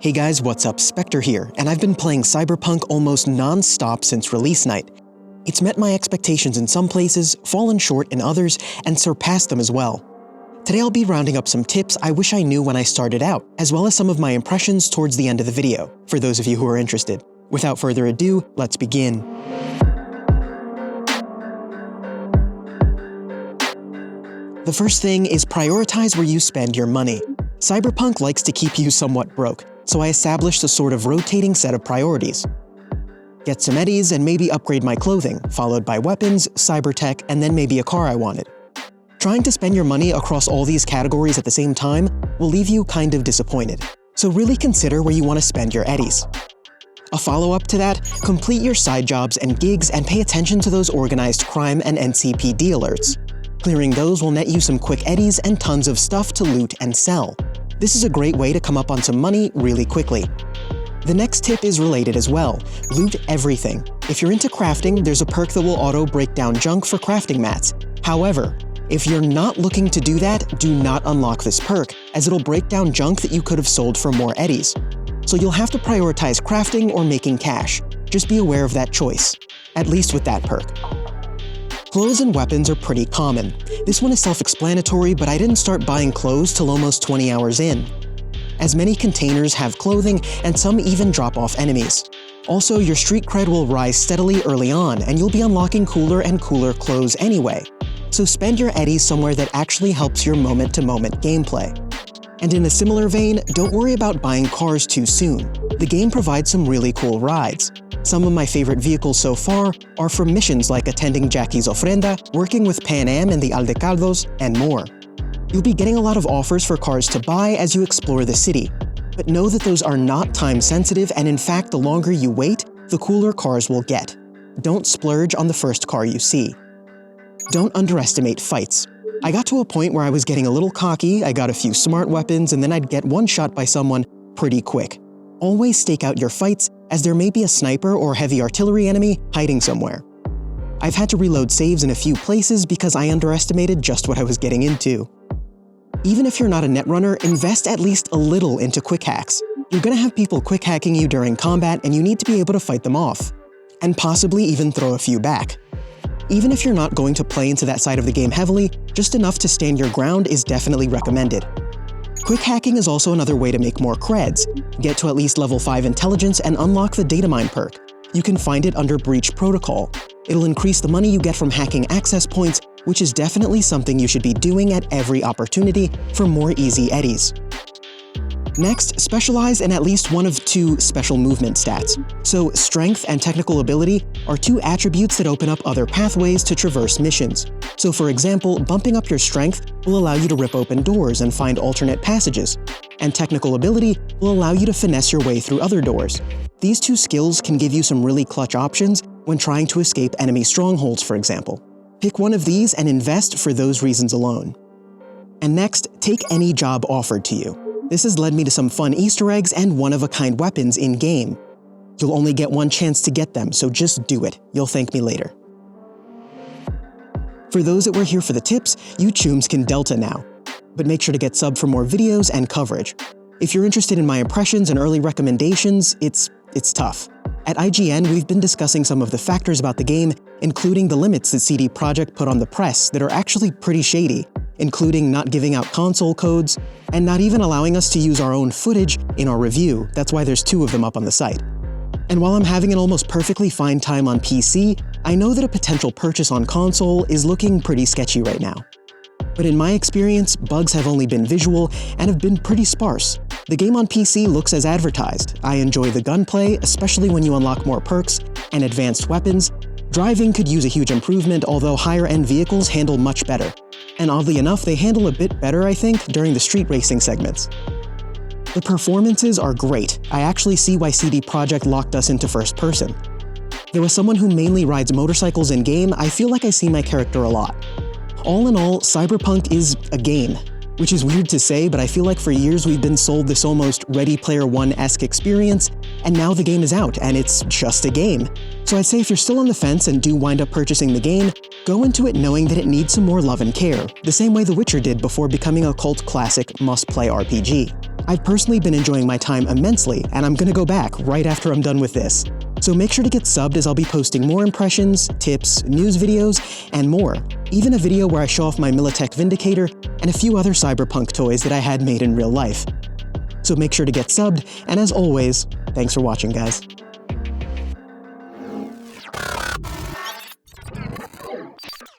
Hey guys, what's up? Spectre here, and I've been playing Cyberpunk almost non-stop since release night. It's met my expectations in some places, fallen short in others, and surpassed them as well. Today I'll be rounding up some tips I wish I knew when I started out, as well as some of my impressions towards the end of the video, for those of you who are interested. Without further ado, let's begin. The first thing is prioritize where you spend your money. Cyberpunk likes to keep you somewhat broke, so I established a sort of rotating set of priorities. Get some eddies and maybe upgrade my clothing, followed by weapons, cybertech, and then maybe a car I wanted. Trying to spend your money across all these categories at the same time will leave you kind of disappointed, so really consider where you want to spend your eddies. A follow-up to that, complete your side jobs and gigs and pay attention to those organized crime and NCPD alerts. Clearing those will net you some quick eddies and tons of stuff to loot and sell. This is a great way to come up on some money really quickly. The next tip is related as well. Loot everything. If you're into crafting, there's a perk that will auto break down junk for crafting mats. However, if you're not looking to do that, do not unlock this perk, as it'll break down junk that you could have sold for more eddies. So you'll have to prioritize crafting or making cash. Just be aware of that choice, at least with that perk. Clothes and weapons are pretty common. This one is self-explanatory, but I didn't start buying clothes till almost 20 hours in. As many containers have clothing, and some even drop off enemies. Also, your street cred will rise steadily early on, and you'll be unlocking cooler and cooler clothes anyway. So spend your eddies somewhere that actually helps your moment-to-moment gameplay. And in a similar vein, don't worry about buying cars too soon. The game provides some really cool rides. Some of my favorite vehicles so far are from missions like attending Jackie's Ofrenda, working with Pan Am and the Aldecaldos, and more. You'll be getting a lot of offers for cars to buy as you explore the city, but know that those are not time-sensitive, and in fact, the longer you wait, the cooler cars will get. Don't splurge on the first car you see. Don't underestimate fights. I got to a point where I was getting a little cocky, I got a few smart weapons, and then I'd get one shot by someone pretty quick. Always stake out your fights, as there may be a sniper or heavy artillery enemy hiding somewhere. I've had to reload saves in a few places because I underestimated just what I was getting into. Even if you're not a netrunner, invest at least a little into quick hacks. You're gonna have people quick hacking you during combat, and you need to be able to fight them off. And possibly even throw a few back. Even if you're not going to play into that side of the game heavily, just enough to stand your ground is definitely recommended. Quick hacking is also another way to make more creds. Get to at least level 5 intelligence and unlock the Datamine perk. You can find it under Breach Protocol. It'll increase the money you get from hacking access points, which is definitely something you should be doing at every opportunity for more easy eddies. Next, specialize in at least one of two special movement stats. So, strength and technical ability are two attributes that open up other pathways to traverse missions. So for example, bumping up your strength will allow you to rip open doors and find alternate passages, and technical ability will allow you to finesse your way through other doors. These two skills can give you some really clutch options when trying to escape enemy strongholds, for example. Pick one of these and invest for those reasons alone. And next, take any job offered to you. This has led me to some fun Easter eggs and one-of-a-kind weapons in-game. You'll only get one chance to get them, so just do it. You'll thank me later. For those that were here for the tips, you chooms can Delta now. But make sure to get sub for more videos and coverage. If you're interested in my impressions and early recommendations, it's tough. At IGN, we've been discussing some of the factors about the game, including the limits that CD Projekt put on the press that are actually pretty shady, including not giving out console codes, and not even allowing us to use our own footage in our review. That's why there's 2 of them up on the site. And while I'm having an almost perfectly fine time on PC, I know that a potential purchase on console is looking pretty sketchy right now. But in my experience, bugs have only been visual and have been pretty sparse. The game on PC looks as advertised. I enjoy the gunplay, especially when you unlock more perks and advanced weapons. Driving could use a huge improvement, although higher-end vehicles handle much better. And oddly enough, they handle a bit better, I think, during the street racing segments. The performances are great. I actually see why CD Projekt locked us into first person. There was someone who mainly rides motorcycles in-game. I feel like I see my character a lot. All in all, Cyberpunk is a game. Which is weird to say, but I feel like for years we've been sold this almost Ready Player One-esque experience, and now the game is out, and it's just a game. So I'd say if you're still on the fence and do wind up purchasing the game, go into it knowing that it needs some more love and care, the same way The Witcher did before becoming a cult classic must-play RPG. I've personally been enjoying my time immensely, and I'm gonna go back right after I'm done with this. So make sure to get subbed as I'll be posting more impressions, tips, news videos, and more. Even a video where I show off my Militech Vindicator and a few other Cyberpunk toys that I had made in real life. So make sure to get subbed, and as always, thanks for watching, guys.